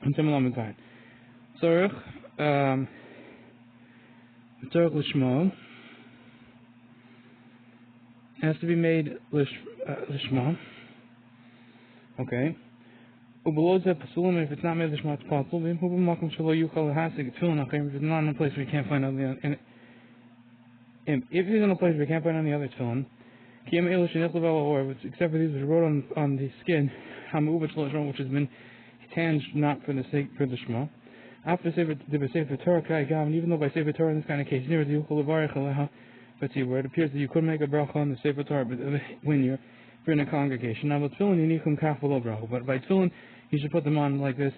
in Temalam Zayin. Tzorich. Tzorich l'shmo has to be made l'shmo. Okay. Ubeloza pasulim, if it's not made l'shmo, it's possible. If it's not in a place where you can't find on the if it's in a place where you can't find on the other tefillin, or except for these which are wrote on the skin, which has been tanged not for the sake for the shmo. After Sefer Torah, and even though by Sefer Torah in this kind of case, near the Yuchol Levarech Aleha, but see where it appears that you could make a bracha on the Sefer Torah, but when you're in a congregation. Now, with tefillin, you need kaf below bracha, but by tefillin, you should put them on like this,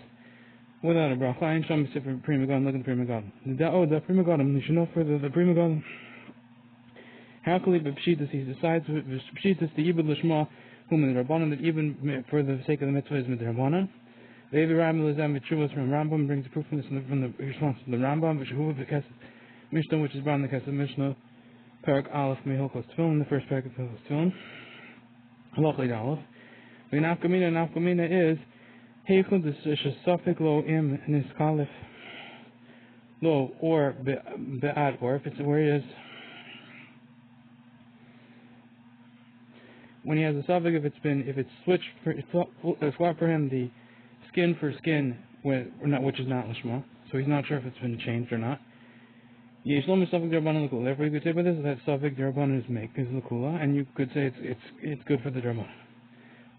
without a bracha. Ein sham Sefer Prima Gadol, look at the Prima Gadol. The Prima Gadol, you should know for the Prima Gadol. Happily, but Pshitas, he decides, Pshitas, the Ibn Lishma, whom in the Rabbanan, that even for the sake of the mitzvah is with the Rabbanan. The Rambam brings a proof from this from the response to the Rambam, which is Mishnah, which is brought in the case of Mishnah, Parak Alef Mehilchos Tefillin, the first parak of Hilchos Tefillin. Halachli Alef. The nafkamina is Heichud the Shesafik Lo Im Niskalif Lo or Be'ad, or if it's where it is when he has a suffix, if it's switched it's swapped for him the skin for skin, which is not lishma, so he's not sure if it's been changed or not. Shlomo suffix d'Rabbanan l'kula. Therefore, you could say by this that suffix d'Rabbanan is l'kula, and you could say it's good for the d'Rabbanan.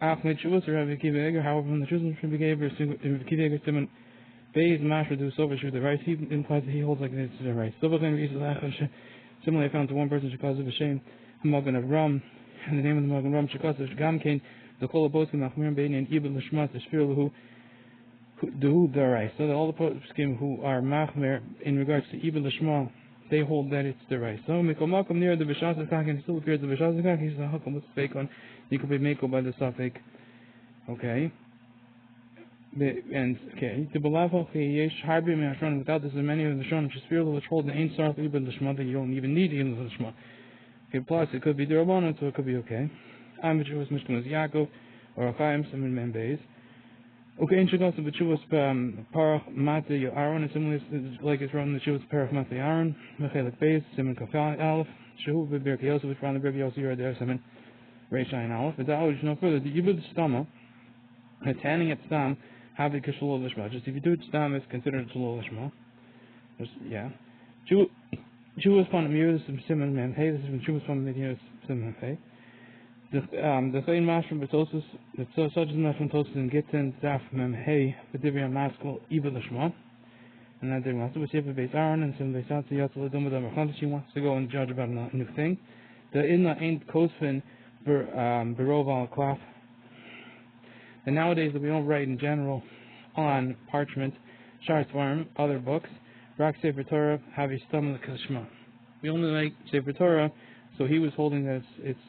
Ach mitchuvos or Rabbi Akiva Eger, however, from the Shuzim Rabbi Akiva Eger Simon Beis Mashra do Sofa Shu the rice, he implies that he holds like this is the rice. Similarly, I found to one person Shekaz of Hashem, Magen of Ram, and the name of the Magen Ram Shekaz of Gamkain, the Kol Abosim Nachmir Bein and Ibn Lishmas the Shfir Lahu. So that all the poskim who are machmer in regards to Ibn Lishma, they hold that it's the rice. So Mikomakum near the Bishazakak, and still appears the Bishazakak, he's the Hakam with fake on. You could be Mako by the Safik. Okay. And okay. The Balafal Yesh Harbi Mashron, without this, many of the Shon which is fearful, which hold the Ain Sarf Ibn Lishma, that you don't even need Ibn Lishma. Okay, plus it could be the Rabbanon, so it could be okay. I'm which was Mishkan was Yaakov, or Achaim, some in Membeis. Okay, in Shagas of the Chuvas Parach Mate Aaron, and similarly like it's written in the Chuvas Parach Mate Aaron, Mechelik Beis, Simon Kafal Alef, Shehu Bibir Kiyosef, which found the Bibir Yosef there, Simon Reishain Alef. But that no further. The Yibud Stama, the tanning at Stam, have the Kishul Lishma. Just if you do it Stam, it's considered Shul Lishma. Yeah. Chuvas Pan Amir, Simon Memhe, this is from Chuvas Pan Amir, Simon Memhe. The Chayin Mashram Betosis, the such as Mashram Tosis and Gittin, Zaf Memhe, the Divya Maskal, Eva Lishma, and that they're Master, which have a base Aaron, and some Besat, Yatsal, Dumadam, she wants to go and judge about a new thing. The Inna ain't Kosfin, Beroval Klaf. And nowadays, we don't write in general on parchment, Shar Svarm, other books, Rak Sefer Torah, Havi Stam Kashma. We only like Sefer Torah, so he was holding that it's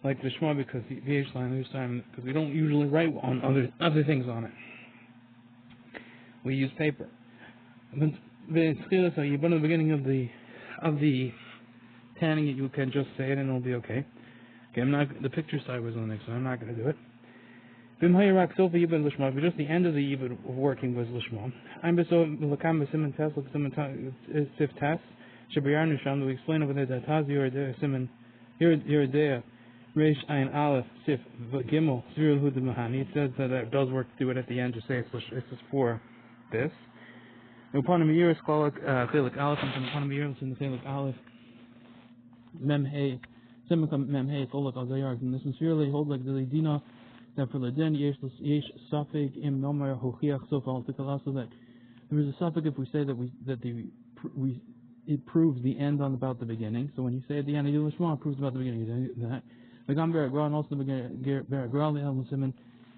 like the Shema because we don't usually write on other things on it. We use paper. But in the beginning of the tanning it, you can just say it and it'll be okay. The picture side was on the next one, I'm not going to do it. But just the end of the Yibud of working was Lishma. I'm so Lakam Simon Tesla Sif Tas Shabayar Nusham, we explain over there that Tazi or Simon Yeridea Reish Ayin Alef Sif Gimel Cyril Hud Mahani. It says that it does work to do it at the end, just say it's just for this. Upon a Meir Skolak Chilik Alef, and upon a Meir in the Chilik Alef Memhe Simon Memhe Folak Azayar, and this is really hold like the Dina that for the den yesh Safik Im Nomer Hochiach Sofal Tikala, so that there is a suffix if we say that it proves the end on about the beginning. So when you say at the end of Yilishma, it proves about the beginning. That the Gam Beragral and also the Beragral the El Simon,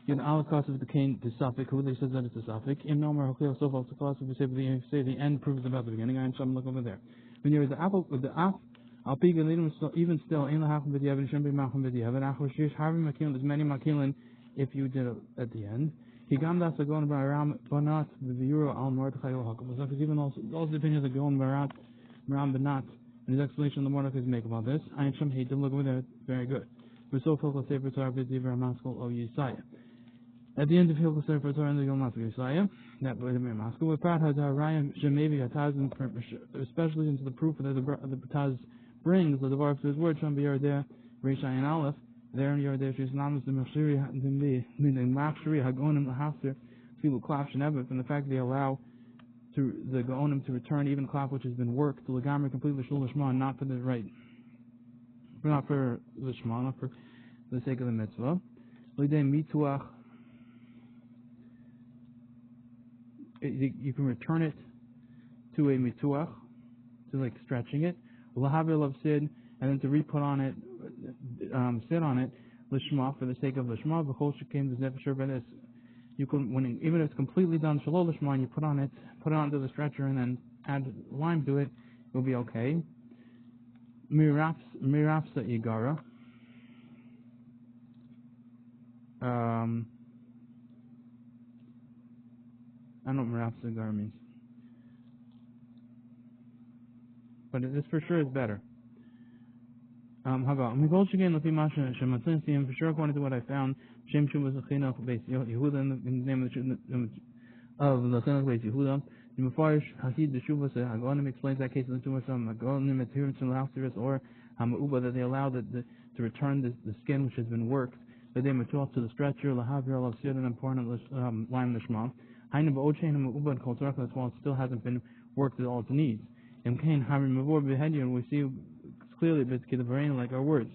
you know, Alakas of the Cain the suffix. Who they says that it's a suffix. Im Nomer Hochiach Sofal Tikala. If we say the end proves about the beginning. I am look over there. When you're the apple with the af. I'll be even still in the half of the Yavin shouldn't be Macham with Yavin. Achoshish having Makilin, there's many Makilin if you did it at the end. He gam das a going by Ram Banat with the Euro al Mordechai Hakam. So even also the opinions that go on Barat Ram Banat and his explanation of the Mordechai make about this. I am Shem he did look over there, very good. We're so focused Sefer Torah B'Divrei Maskal O Yisaya. At the end of Hilchos Sefer Torah and the Yom Maskal Yisaya, that way the Maskal with Prat Hadar Rayam Shemevi Hataz, especially into the proof that the Taz brings the Devar of his word, Sham B'Yardeh, Reisha and Alef, there in Yardeh, she's named the Machshiri, the Machshiri, Hagonim, the Hafter, Filu Klaf, Shenebet, and the fact they allow to the Gaonim to return even Klaf which has been worked to Lagamri completely Shul Lishma, not for the right, not for Lishma, not for the sake of the mitzvah. Lidei Mituach, you can return it to a Mituach, to like stretching it. Lahavil of Sid, and then to re-put on it, sit on it, Lishma, for the sake of Lishma, B'chol Shekim, the Zephyr by this. You can, even if it's completely done Shalom Lishma, and you put it onto the stretcher and then add lime to it, it will be okay. Mirafsa Igara. I don't know what Mirafsa Igara means. But this for sure is better. How about Mikolchigan Lafi Masha Shematinsium, for sure according to what I found, Shem Shu was a Chinoch base Yehuda in the name of the Chinoch base Yehuda. The Mefarish Hasid the Shuvah Hagonim explains that case in the Tumasham Hagonim adherence to the Hafsiris or Hamauba that they allow to return the skin which has been worked, that they mature to the stretcher, Lahavir of Sir and important lime Lishma. Hainab Ochain Hamauba and Koltorach, that's why it still hasn't been worked at all its needs. And Kain Harim Mavor Behedir, we see clearly like our words,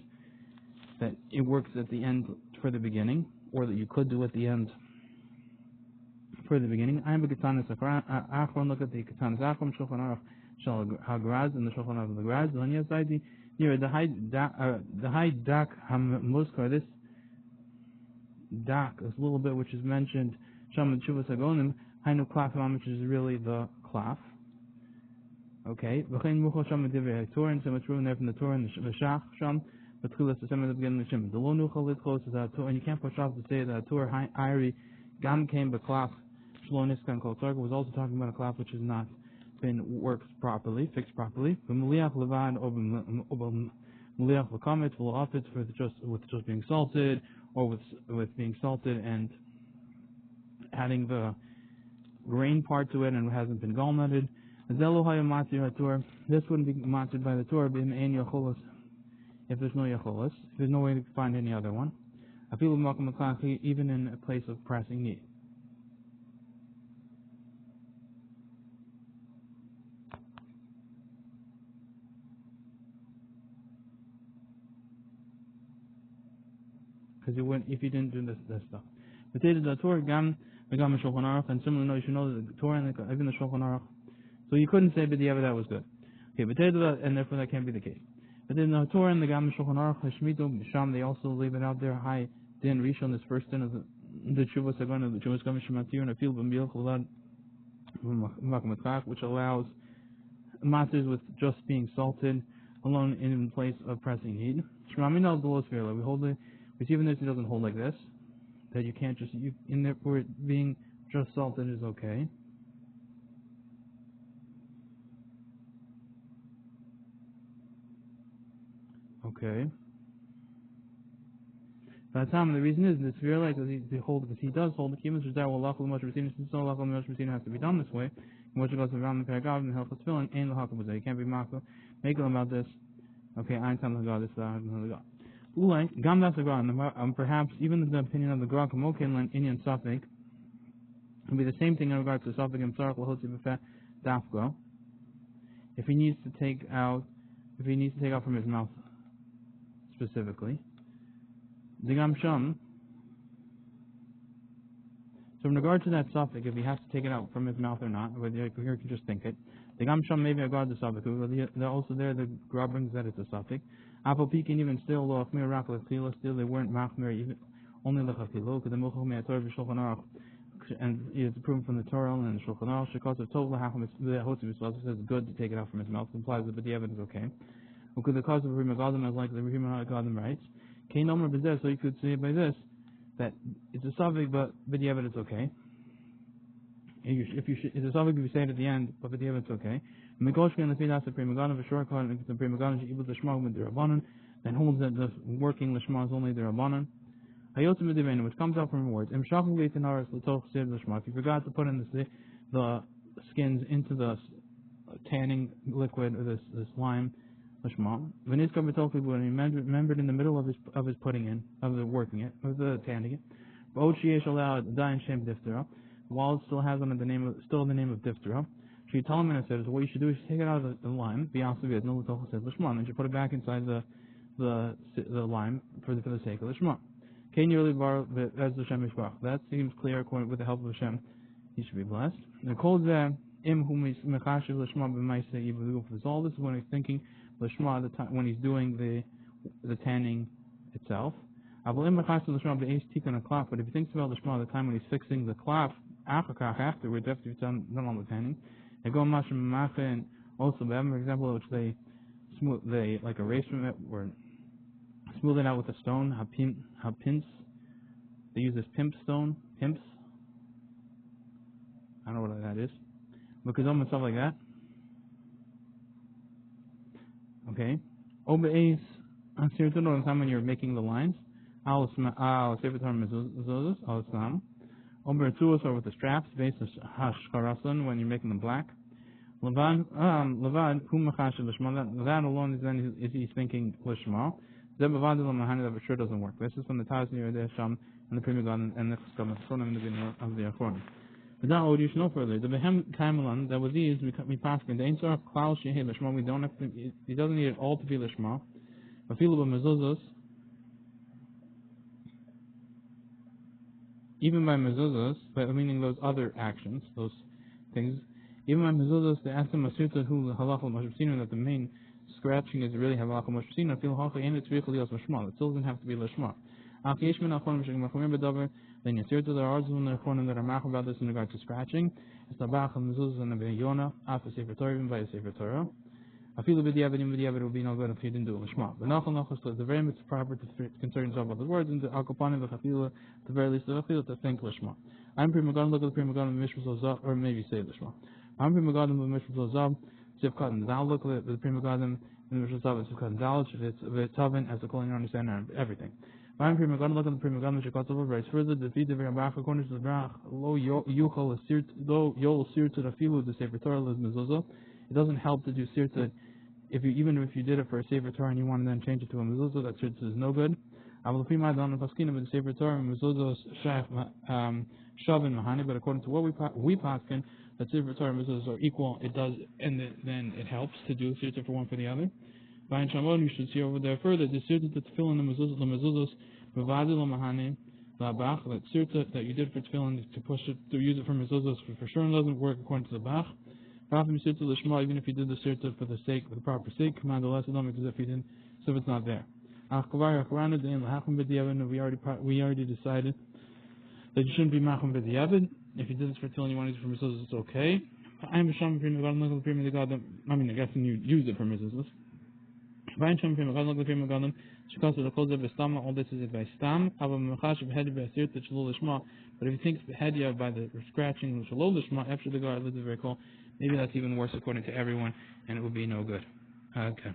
that it works at the end for the beginning, or that you could do at the end for the beginning. I am a Katanas Achron, look at the Katanas Achron, Shulchan Aruch Shal Hagraz, and the Shulchan Aruch of the Graz, and yes, I see near the high dak Muskar, this dak, this little bit which is mentioned, Sham Chuvas Hagonim, Hainu Klafam, which is really the Klaf. Okay, Torah, and so much room there from the Torah and the Shach Sham, but Chilas the same at the beginning of the Shem. The Lo Nuchal is close to that Torah, and you can't push off to say that Torah Iri Gam came but Klaf Shloniskan Kol Torah was also talking about a Klaf which has not been worked properly, fixed properly. The Meliach Levan over Meliach Lakamet will off it with just being salted, or with being salted and adding the grain part to it and it hasn't been gallnutted. This wouldn't be matzed by the Torah if there's no yacholos, if there's no way to find any other one. Even in a place of pressing need. Because you wouldn't if you didn't do this stuff. And similarly, no, you should know that the Torah and even the Shulchan Aruch. So you couldn't say b'diavad that was good. Okay, and therefore that can't be the case. But then the Torah and the Gam Shulchan Aruch Hashmitu Sham, they also leave it out there. High din Rishon, this first din of the Chuvas Hagan of the Chuvas Gam Shematir and a field b'mil cholad which allows matzahs with just being salted alone in place of pressing heat. Shmamin al we hold it. We see even this, he doesn't hold like this. That you can't just in there for it being just salted is okay. Okay. But the reason is this very like because he does hold the kibbutz is that well lachol much since no lachol much has to be done this way. Much goes around the paragav and help us fill in the hakabuz. You can't be makro. Make them about this. Okay, I time the God this the God. Gam that's the God. Perhaps even the opinion of the Gra Kamokin and Indian Suffolk would be the same thing in regards to Suffolk and Sarach Lahotzi Befet Dafko. If he needs to take out from his mouth specifically. The Gam Sham. So in regard to that suffix, if he has to take it out from his mouth or not, whether you can just think it. The Gam Sham maybe regard the suffix. They're also there. The Gra brings that it's a suffix. Apple Pekin even still lo achmir rak lechila. Still they weren't machmir even only lechilo because the muchach me'ator v'shulchan aruch and it's proven from the Torah and the Shulchan Aruch because of tov lahacham the hotzi v'slas says it's good to take it out from his mouth. It implies that but the evidence is okay. Because the cause of Rima Gadim as like the Rima Gadim writes. Kain Omer B'zeh, so you could say by this that it's a suffix, but the evidence is okay. If you it's a suffix if you say it at the end, but the evidence is okay. Megoshkin and the Fidas of Prima Gadim, for sure, the Prima Gadim is able to shma with the Rabbanan, then holds that the working Lishma is only the Rabbanan. Hayotim Medivenu, which comes out from words. Im Shachim Leitinaris L'toch Sid Lishma. If you forgot to put in the skins into the tanning liquid or this lime. Lishma. V'nizka b'tolchi when he remembered in the middle of his putting in, of the working it, of the tanning it. B'od sheyesh alad dayan shem diftera. While it still has on it the name of diftera. She told him and said, what you should do is take it out of the lime. B'yasaviyad no l'toch said lishma, and you should put it back inside the lime for the sake of lishma. Kain yerli bar as the Shem Yishbach. That seems clear according with the help of Hashem. He should be blessed. The kol zeh im hu mechashiv lishma b'maiseh yivu. All this is when he's thinking. Lishma when he's doing the tanning itself. But if he thinks about Lishma the time when he's fixing the cloth afterwards, after he's done all the tanning, they go and also for example, which they like erase from it or smooth it out with a stone. Pimps. They use this pimps. I don't know what that is. Because and stuff like that. Okay. Obeis ansirtuno time when you're making the lines. Al sevitar mezuzos al sam. Obertuos or with the straps, base hashkarasan when you're making them black. Levad kumachashiv lishma. That alone is then he's thinking lishma. Zebavadil mahani that for sure doesn't work. This is from the Taz near the Sham and the Prima God and the Cheskam and the beginning of the Achron. Without what you should know further, the Behem Kaimalan that was these we pass in the Ainsar Klaus Shehe Lishma. We don't have to. He doesn't need it all to be Lishma. Afilu mezuzos. Even by mezuzos, meaning those other actions, those things. Even by mezuzos, the Asim Masirta who halachal mashbsinu that the main scratching is really halachal mashbsinu. Feel halachal and it's really lishma. It still doesn't have to be Lishma. Then you see there are some that are mach about this in regard to scratching. It's the bach and mezuzos and the beyona after Sefer Torah, even by a Sefer Torah. I feel the b'diavad would be no good if you didn't do lishma. But nachal so the very much proper to concern yourself about the words and the akopani v'chafila, at the very least the chafila to think lishma. I'm prima gadol look at the prima gadol mishmos zav or maybe say lishma. I'm prima gadol mishmos zav sivkat and zal look at the prima gadol mishmos zav sivkat and zal it's v'taven as the calling understand everything. Fine prima gun look at the prima gun which got over right further defeat the very back corners of the brach low yuchal sir low yol sir to the filu the sefer Torah is mezuzah. It doesn't help to do sirta even if you did it for a sefer Torah and you want to then change it to a mezuzah, that sirta is no good. But the sefer Torah mezuzah shavin mahani, but according to what we paskin, that sefer Torah and mezuzahs are equal. It does, and then it helps to do sirta for one for the other. By Shamon, you should see over there further the sirta to tefillin the mezuzahs b'vadi mahani labach, that sirta that you did for tefillin to push it to use it for mezuzahs for sure doesn't work according to the bach. Even if you did the sirta for the proper sake, command the less because if you didn't, so if it's not there. We already decided that you shouldn't be machum b'diavad. If you did this for till and you want to use it for mezuzahs, it's okay. I mean, I guess when you use it for mezuzahs. All this is by stam. But if you think it's behedia by the scratching, after the guard, very cool. Maybe that's even worse according to everyone, and it would be no good. Okay.